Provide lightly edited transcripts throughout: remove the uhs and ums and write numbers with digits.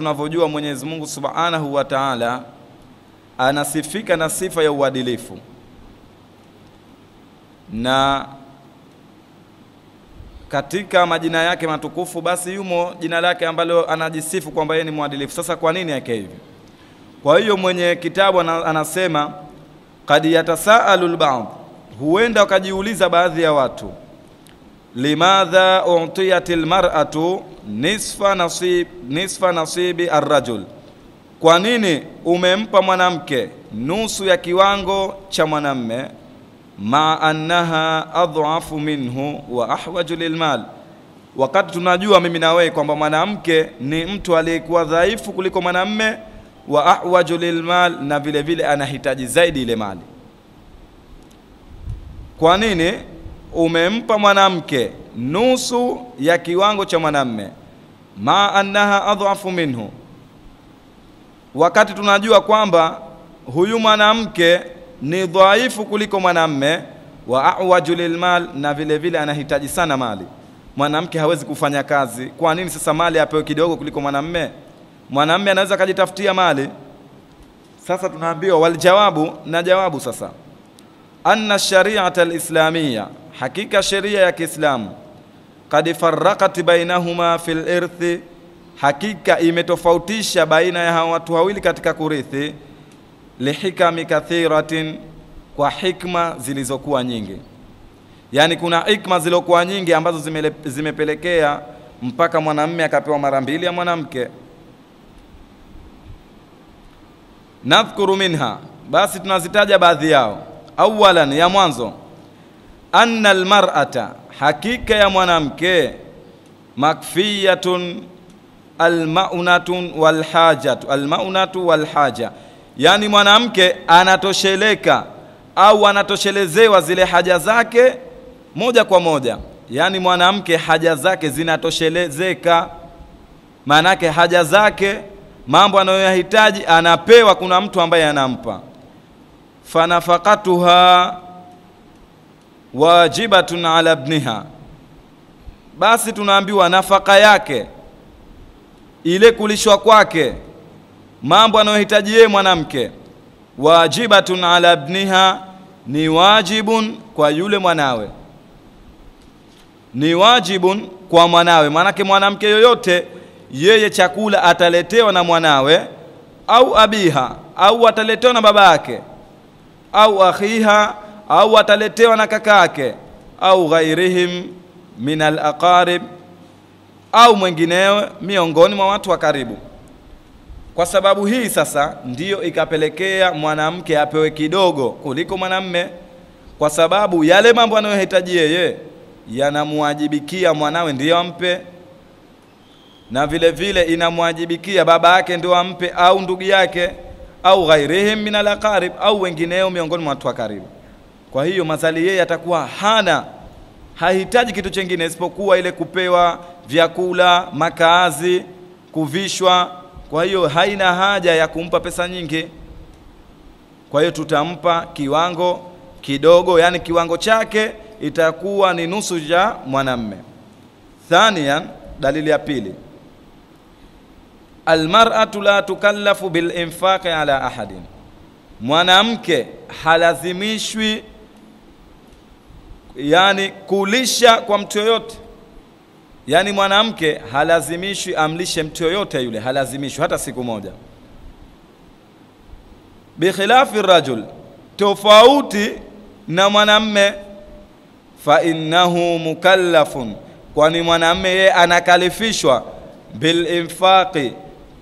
Tunavyojua Mwenyezi Mungu Subhanahu wa Ta'ala anasifika na sifa ya uadilifu, na katika majina yake matukufu basi yumo jina lake ambalo anajisifu kwamba yeye ni mwadilifu. Sasa kwa nini yake hivi? Kwa hiyo mwenye kitabu anasema qad yatasaalu al-ba'd, huenda wakajiuliza baadhi ya watu, limadha utiyatil mar'atu nisfa nasibi ar-rajul, kwa nini umempa mwanamke nusu ya kiwango cha mwanamme, ma annaha adhafu minhu wa ahwaju lilmal, wakati tunajua mimi na wewe kwamba mwanamke ni mtu aliyekuwa dhaifu kuliko mwanamme, wa ahwaju lilmal, na vile vile anahitaji zaidi ile mali. Kwa nini umempa mwanamke nusu ya kiwango cha mwanamme, ma annaha adhafu minhu, wakati tunajua kwamba huyu mwanamke ni dhaifu kuliko mwanamme, wa ahwaju lilmal, na vile vile anahitaji sana mali. Mwanamke hawezi kufanya kazi, kwa nini sasa mali apewe kidogo kuliko mwanamme? Mwanamme anaweza kujitafutia mali. Sasa tunaambiwa waljawabu, na jawabu sasa, anna shari'ata al-islamiyya, hakika sheria ya Kiislamu, qad farraqat bainahuma fil irthi, hakika imetofautisha baina ya hawa watu wawili katika kurithi, lihikami kathiratin, kwa hikma zilizokuwa nyingi. Yani kuna hikma zilizokuwa nyingi ambazo zimepelekea mpaka mwanamume akapewa mara mbili ya mwanamke. Nadhkuru minha, basi tunazitaja baadhi yao. Awalan, ya mwanzo, anna almar'ata, hakika ya mwanamke, makfiyatun almaunatun walhajatu, almaunatu walhaja, yani mwanamke anatosheleka au anatoshelezewa zile haja zake moja kwa moja. Yani mwanamke haja zake zinatoshelezeka, maanake haja zake, mambo anayohitaji anapewa, kuna mtu ambaye anampa. Fanafaqatuha wajibatun ala ibniha, basi tunaambiwa nafaka yake, ile kulishwa kwake, mambo anayohitaji yeye mwanamke, wajibatun ala ibniha, ni wajibun kwa yule mwanawe, ni wajibun kwa mwanawe. Maanake mwanamke yoyote yeye chakula ataletewa na mwanawe, au abiha, au ataletewa na baba yake, au akhiha, au ataletewa na kaka yake, au ghairihim min al-aqarib, au mwingineo miongoni mwa watu wa karibu. Kwa sababu hii sasa ndiyo ikapelekea mwanamke apewe kidogo kuliko mwanamme, kwa sababu yale mambo anayohitaji yeye yanamwajibikia mwanawe ndiyo ampe, na vile vile inamwajibikia baba yake ndio ampe, au ndugu yake, au ghairihim min al-aqarib, au wengineo miongoni mwa watu wa karibu. Kwa hiyo mazali yeye atakuwa hahitaji kitu kingine isipokuwa ile kupewa vyakula, makazi, kuvishwa. Kwa hiyo haina haja ya kumpa pesa nyingi. Kwa hiyo tutampa kiwango kidogo, yani kiwango chake itakuwa ni nusu ya mwanamme. Thaniyan, dalili ya pili, almar'atu la tukallafu bil infaqi ala ahadin, mwanamke halazimishwi yani kulisha kwa mtu yoyote. Yani mwanamke halazimishwi amlishe mtu yoyote yule, halazimishwi hata siku moja. Bikhilafi rajul, tofauti na mwanamme, fa innahu mukallafun, kwani mwanamme yeye anakalifishwa bil infaqi,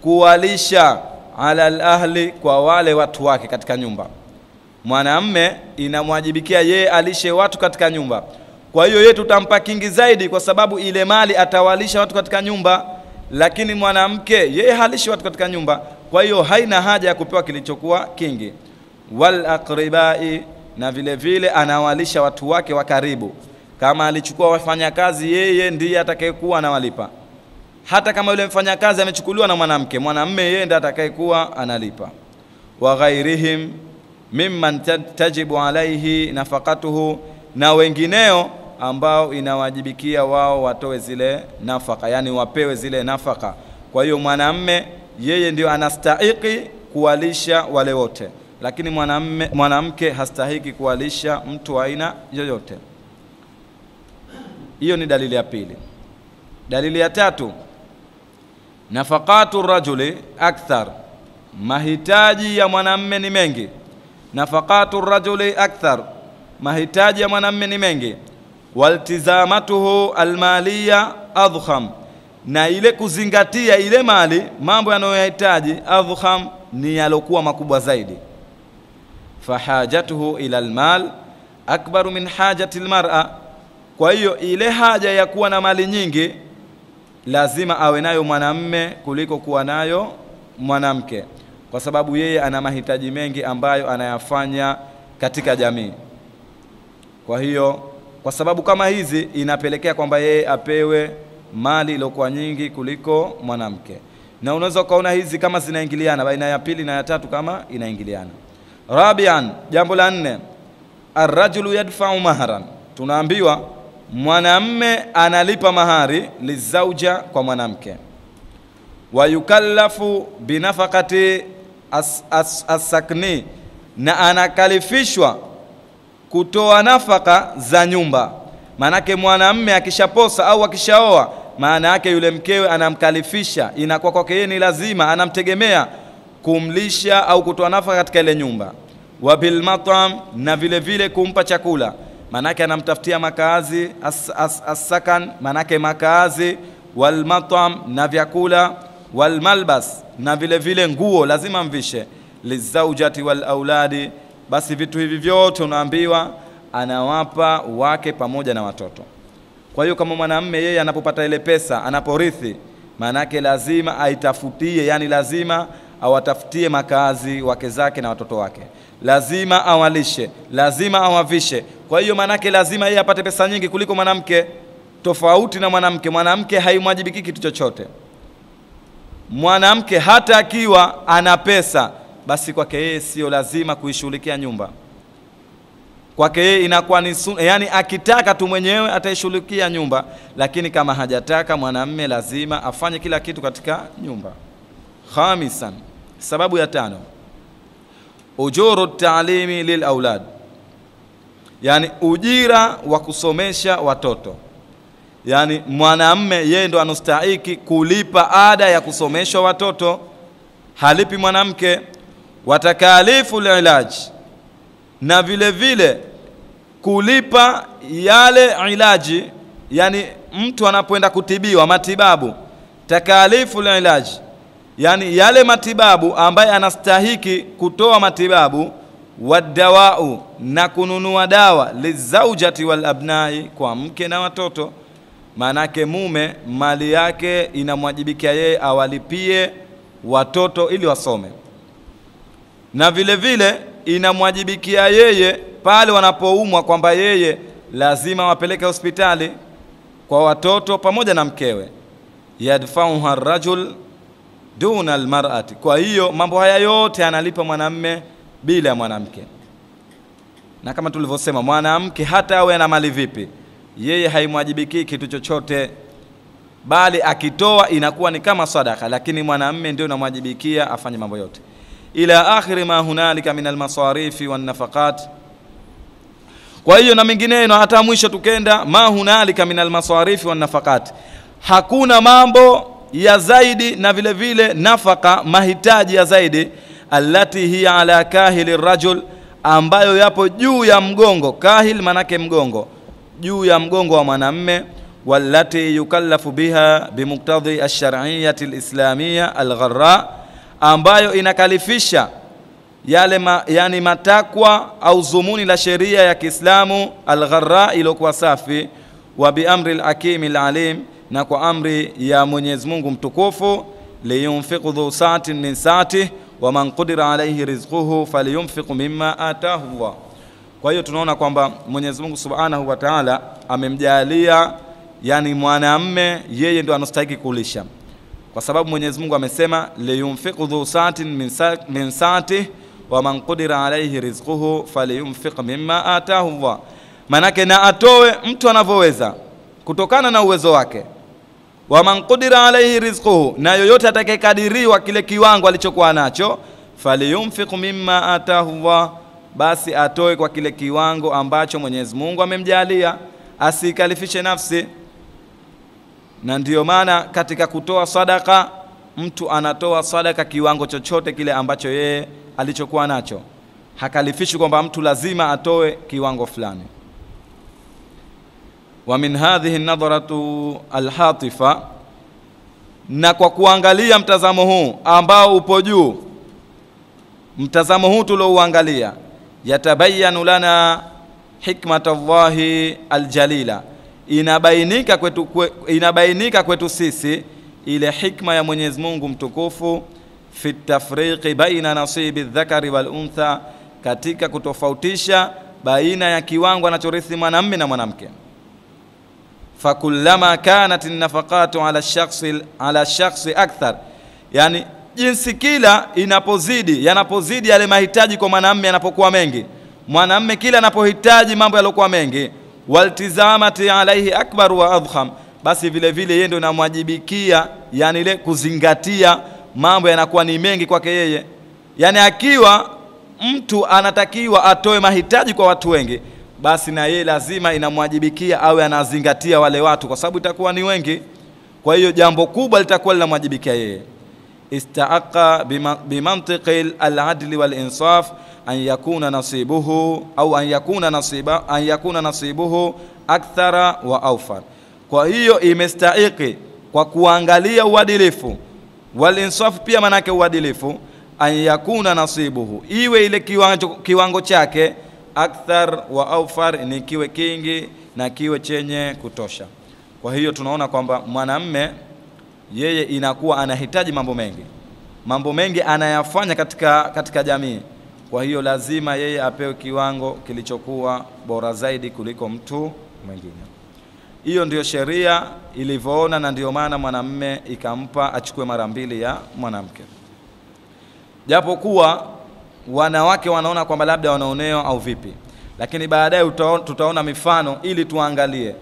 kuwalisha, ala al-ahli, kwa wale watu wake katika nyumba. Mwanamme inamwajibikia yeye alishe watu katika nyumba. Kwa hiyo yeye tutampa kingi zaidi, kwa sababu ile mali atawalisha watu katika nyumba, lakini mwanamke yeye halishi watu katika nyumba. Kwa hiyo haina haja ya kupewa kilichokuwa kingi. Wal aqribai, na vile vile anawalisha watu wake wa karibu. Kama alichukua wafanyakazi, yeye ndiye atakayekuwa anawalipa. Hata kama yule mfanyakazi amechukuliwa na mwanamke, mwanamume yeye ndiye atakayekuwa analipa. Wa ghairihim mimman tajibu alaihi nafaqatuhu, na wengineo ambao inawajibikia wao watoe zile nafaka, yani wapewe zile nafaka. Kwa hiyo mwanamume yeye ndio anastahiki kuwalisha wale wote, lakini mwanamke hastahiki kuwalisha mtu wa aina yoyote. Hiyo ni dalili ya pili. Dalili ya tatu, nafaqatu rajuli akthar, mahitaji ya mwanamme ni mengi. Nafaqatu rajuli akthar, mahitaji ya mwanamme ni mengi. Waltizamatuhu almaliya adhkham, na ile kuzingatia ile mali, mambo yanayohitaji, adhkham, ni yalokuwa makubwa zaidi. Fahajatuhu ila almal akbaru min hajati almar'a, kwa hiyo ile haja ya kuwa na mali nyingi lazima awe nayo mwanamme kuliko kuwa nayo mwanamke, kwa sababu yeye ana mahitaji mengi ambayo anayafanya katika jamii. Kwa hiyo kwa sababu kama hizi inapelekea kwamba yeye apewe mali iliyokuwa nyingi kuliko mwanamke. Na unaweza kuona hizi kama zinaingiliana baina ya pili na ya tatu, kama inaingiliana. Rabian, jambo la 4, ar-rajulu yadfa'u maharan, tunaambiwa mwanamme analipa mahari lizauja, kwa mwanamke. Wa yukallafu binafaqati as-sakni, na anakalifishwa kutoa nafaka za nyumba. Manake mwanamme akishaposa au akishaoa, maana yake yule mkewe anamkalifisha, inakuwa kwake yeye ni lazima, anamtegemea kumlisha au kutoa nafaka katika ile nyumba. Wa bil mat'am, na vile vile kumpa chakula, manake anamtafutia makazi, as-sakan, manake makazi, wal mat'am, na vyakula, wal malbas, na vile vile nguo lazima mvishe, lizaujati wal auladi, basi vitu hivi vyote unaambiwa anawapa wake pamoja na watoto. Kwa hiyo kama mwanamume yeye anapopata ile pesa, anaporithi, manake lazima aitafutie, yani lazima awatafutie makazi wake zake na watoto wake, lazima awalishe, lazima awavishe. Kwa hiyo manake lazima yeye apate pesa nyingi kuliko mwanamke. Tofauti na mwanamke haimwajibiki kitu chochote. Mwanamke hata akiwa ana pesa, basi kwake yeye sio lazima kuishughulikia nyumba. Kwake yeye inakuwa ni yani akitaka tu mwenyewe ataishughulikia nyumba, lakini kama hajataka, mwanamume lazima afanye kila kitu katika nyumba. Khamisan, sababu ya 5, ujuru ta'limi lil aulad, yani ujira wa kusomesha watoto. Yani mwanamume yeye ndo anastahili kulipa ada ya kusomesha watoto, halipi mwanamke. Watakalifu ilaj, na vile vile kulipa yale ilaji, yani mtu anapoenda kutibiwa, matibabu. Takalifu ilaj, yani yale matibabu ambaye anastahiki kutoa matibabu. Wadawau, na kununua dawa. Lizaujati wal abnai, kwa mke na watoto. Manake mume mali yake inamwajibikia yeye awalipie watoto ili wasome, na vile vile inamwajibikia yeye pale wanapoumwa kwamba yeye lazima wapeleke hospitali kwa watoto pamoja na mkewe. Yadfa'uha ar-rajul duna al-mar'ati, kwa hiyo mambo haya yote analipa mwanamume bila ya mwanamke. Na kama tulivyosema, mwanamke hata awe na mali vipi, yeye haimwajibiki kitu chochote, bali akitoa inakuwa ni kama sadaka, lakini mwanamume ndio anamwajibikia afanye mambo yote. Ila akhiri ma hunalika min almasarifi wan nafaqat. Kwa hiyo na mengineyo, na hata mwisho tukenda ma hunalika min almasarifi wan nafaqat, hakuna mambo ya zaidi na vile vile nafaka, mahitaji ya zaidi, allati hiya ala kahili rajul, ambayo yapo juu ya mgongo. Kahil manake mgongo, juu ya mgongo wa mwanamume. Wallati yukallafu biha bimuktadhi ash-shar'iyyati al-islamiyya al-gharra, ambayo inakalifisha yale yani matakwa au zumuni la sheria ya Kiislamu al-gharra, iliyokuwa safi. Wa bi amri al-hakim al-alim, na kwa amri ya Mwenyezi Mungu mtukufu. Liyunfiqu dhu sa'atin min sa'atihi wa man qadira alayhi rizquhu falyunfiq mimma ataahu Allah. Kwa hiyo tunaona kwamba Mwenyezi Mungu Subhanahu wa Ta'ala amemjalia yani mwanamume yeye ndo anastahili kulisha, kwa sababu Mwenyezi Mungu amesema liyunfiqu dhu sa'atin min sa'atihi wa man qadira alayhi rizquhu falyunfiq mimma ataahu Allah. Manake na atoe mtu anavyoweza kutokana na uwezo wake, Wa man qudira alayhi rizquhu, na yoyote atakayekadiriwa kile kiwango alichokuwa nacho, falyunfiq mimma atahu Allah, basi atoe kwa kile kiwango ambacho Mwenyezi Mungu amemjalia, asikalifishe nafsi. Na ndiyo maana katika kutoa sadaka, mtu anatoa sadaka kiwango chochote kile ambacho yeye alichokuwa nacho, hakalifishi kwamba mtu lazima atoe kiwango fulani. Wa min hadhihi an-nadharatu al-hatifa, na kwa kuangalia mtazamo huu ambao upo juu, mtazamo huu tulouangalia, yatabayanu lana hikmatallahi aljalila, inabainika kwetu sisi ile hikma ya Mwenyezi Mungu mtukufu, fi tafriqi baina nasibi dhakari wal untha, katika kutofautisha baina ya kiwango anachorithi mwanamume na mwanamke. Fakullama kanat an-nafaqatu ala shakhsi akthar, yani jinsi kila yanapozidi yale mahitaji kwa mwanamume yanapokuwa mengi, mwanamume kila anapohitaji mambo yaliokuwa mengi, waltizamati alaihi akbar wa adham, basi vile vile yeye ndio inamwajibikia, yani ile kuzingatia mambo yanakuwa ni mengi kwake yeye. Yani akiwa mtu anatakiwa atoe mahitaji kwa watu wengi, basi na yeye lazima inamwajibikia awe anazingatia wale watu, kwa sababu itakuwa ni wengi. Kwa hiyo jambo kubwa litakuwa linamwajibikia yeye. Istaaqa bimantiqi al-adli wal-insaf an yakuna nasibuhu au an yakuna nasibuhu akthara wa awfar. Kwa hiyo imestahiki kwa kuangalia uadilifu, wal-insaf pia manake uadilifu, an yakuna nasibuhu, iwe ile kiwango chake, akthar wa awfar, ni kiwe kingi na kiwe chenye kutosha. Kwa hiyo tunaona kwamba mwanamume yeye inakuwa anahitaji mambo mengi anayafanya katika jamii. Kwa hiyo lazima yeye apewe kiwango kilichokuwa bora zaidi kuliko mtu mwingine. Hiyo ndiyo sheria ilivyoona, na ndiyo maana mwanamume ikampa achukue mara mbili ya mwanamke. Japokuwa wanawake wanaona kwamba labda wanaonewa au vipi, lakini baadaye tutaona mifano ili tuangalie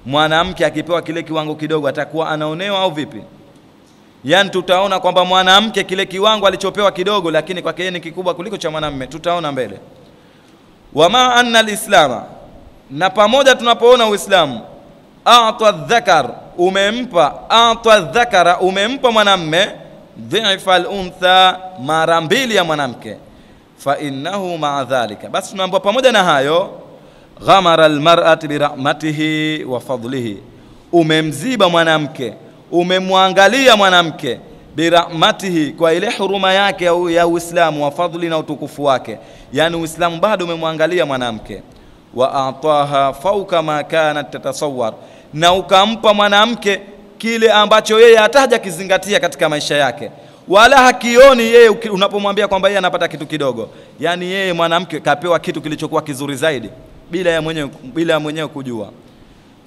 mwanamke akipewa kile kiwango kidogo atakuwa anaonewa au vipi. Yani tutaona kwamba mwanamke kile kiwango alichopewa kidogo, lakini kwake yeye ni kikubwa kuliko cha mwanamume, tutaona mbele. Wama anna al-islama, na pamoja tunapoona Uislamu, a'ta dhakar, umempa mwanamume dhifa al-untha, mara mbili ya mwanamke, fa innahu ma'a dhalika, basi tunaambiwa pamoja na hayo, ghamara al-mar'ati bi rahmatihi wa fadlihi, umemziba mwanamke, umemwangalia mwanamke birahmatihi, kwa ile huruma yake ya Uislamu, wa fadhli, na utukufu wake. Yani Uislamu bado umemwangalia mwanamke, wa ataha fauka ma kanat tatasawwar, na ukampa mwanamke kile ambacho yeye hataja kizingatia katika maisha yake, wala hakioni yeye unapomwambia kwamba yeye anapata kitu kidogo. Yani yeye mwanamke kapewa kitu kilichokuwa kizuri zaidi bila ya mwenyewe kujua.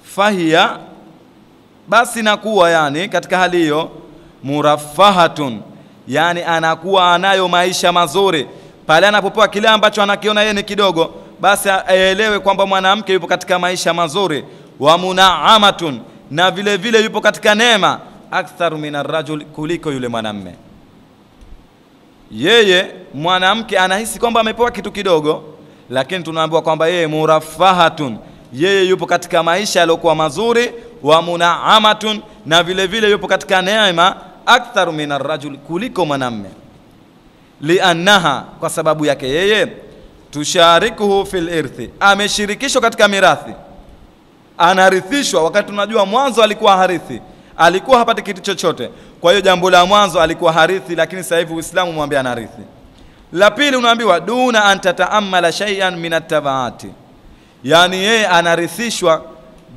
Fahia, basi nakuwa yani katika hali hiyo murafahatun, yani anakuwa anayo maisha mazuri pale anapopewa kile ambacho anakiona yeye ni kidogo, basi aelewe kwamba mwanamke yupo katika maisha mazuri. Wa munaamatun, na vile vile yupo katika neema, akthar min ar-rajul, kuliko yule mwanamume. Yeye mwanamke anahisi kwamba amepewa kitu kidogo, lakini tunaambiwa kwamba yeye murafahatun, yeye yupo katika maisha yaliokuwa mazuri. Wa munaamatun, na vile vile yupo katika neema, akthar min ar-rajul, kuliko mwanamume. Liannaha, kwa sababu yake yeye, tusharikuhu fil irthi, ameshirikishwa katika mirathi, anarithishwa. Wakati tunajua mwanzo alikuwa harithi, alikuwa hapati kitu chochote. Kwa hiyo jambo la mwanzo alikuwa harithi, lakini sasa hivi Uislamu mwambia anarithi. La pili unaambiwa duna an tataammala shay'an min at-tabaati, yani yeye anarithishwa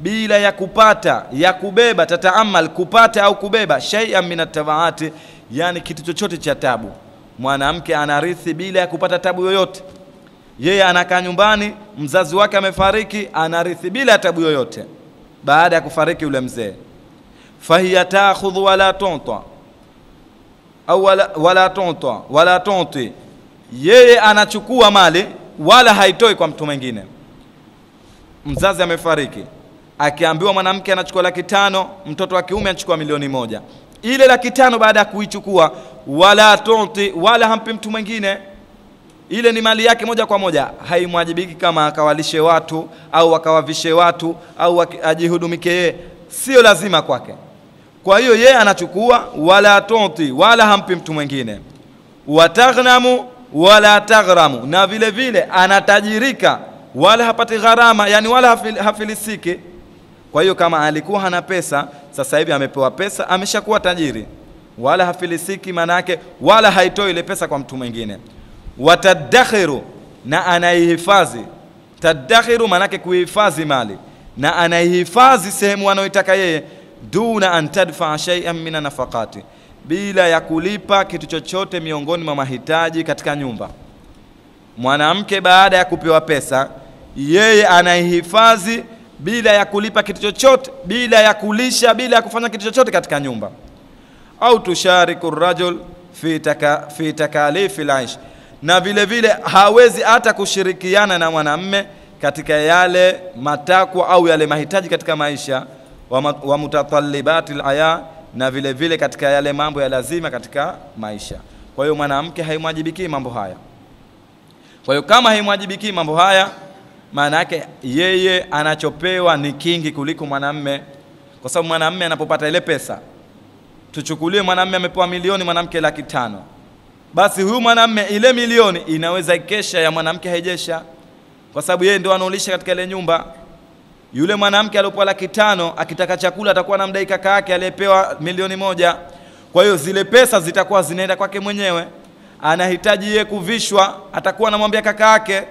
bila ya kupata, ya kubeba, tataamal, kupata au kubeba, shay'an min at-tabaati, yani kitu chochote cha tabu. Mwanamke anarithi bila ya kupata tabu yoyote. Yeye anakaa nyumbani, mzazi wake amefariki, anarithi bila tabu yoyote baada ya kufariki yule mzee. Fahiya ta'khudhu wala tunta au wala tunti, yeye anachukua mali wala haitoi kwa mtu mwingine. Mzazi amefariki, akiambiwa mwanamke anachukua 500,000, mtoto wa kiume anachukua 1,000,000. Ile 500,000 baada ya kuichukua, wala tuti, wala hampi mtu mwingine, ile ni mali yake moja kwa moja, haimwajibiki kama akawalishe watu au akawavishe watu au ajihudumike yeye, sio lazima kwake. Kwa hiyo yeye anachukua, wala tuti, wala hampi mtu mwingine. Wataghnamu wala taghramu, na vile vile anatajirika wala hapati gharama, yani wala hafilisiki. Kwa hiyo kama alikuwa hana pesa, sasa hivi amepewa pesa, ameshakuwa tajiri, wala hafilisiki, manake wala haitoi ile pesa kwa mtu mwingine. Watadakhiru, na anaihifadhi. Tadakhiru manake kuhifadhi mali, na anaihifadhi sehemu anayoitaka yeye, duna an tadfa shay'an min nafaqati, bila ya kulipa kitu chochote miongoni mwa mahitaji katika nyumba. Mwanamke baada ya kupewa pesa, yeye anaihifadhi bila ya kulipa kitu chochote, bila ya kulisha, bila ya kufanya kitu chochote katika nyumba. Au tushariku rajul fi takalifi al-aish, na vile vile hawezi hata kushirikiana na mwanamme katika yale matakwa au yale mahitaji katika maisha, wa mutatalibati al-aya, na vile vile katika yale mambo ya lazima katika maisha. Kwa hiyo mwanamke haimwajibiki mambo haya. Kwa hiyo kama haimwajibiki mambo haya, maana yake yeye anachopewa ni kingi kuliko mwanamme, kwa sababu mwanamme anapopata ile pesa, tuchukulie mwanamme amepewa 1,000,000, mwanamke 500,000, basi huyu mwanamme ile 1,000,000 inaweza ikesha ya mwanamke haijesha, kwa sababu yeye ndio anaulisha katika ile nyumba. Yule mwanamke aliyopewa 500,000 akitaka chakula atakuwa na mdai kaka yake aliyepewa 1,000,000. Kwa hiyo zile pesa zitakuwa zinaenda kwake mwenyewe. Anahitaji yeye kuvishwa, atakuwa anamwambia kaka yake.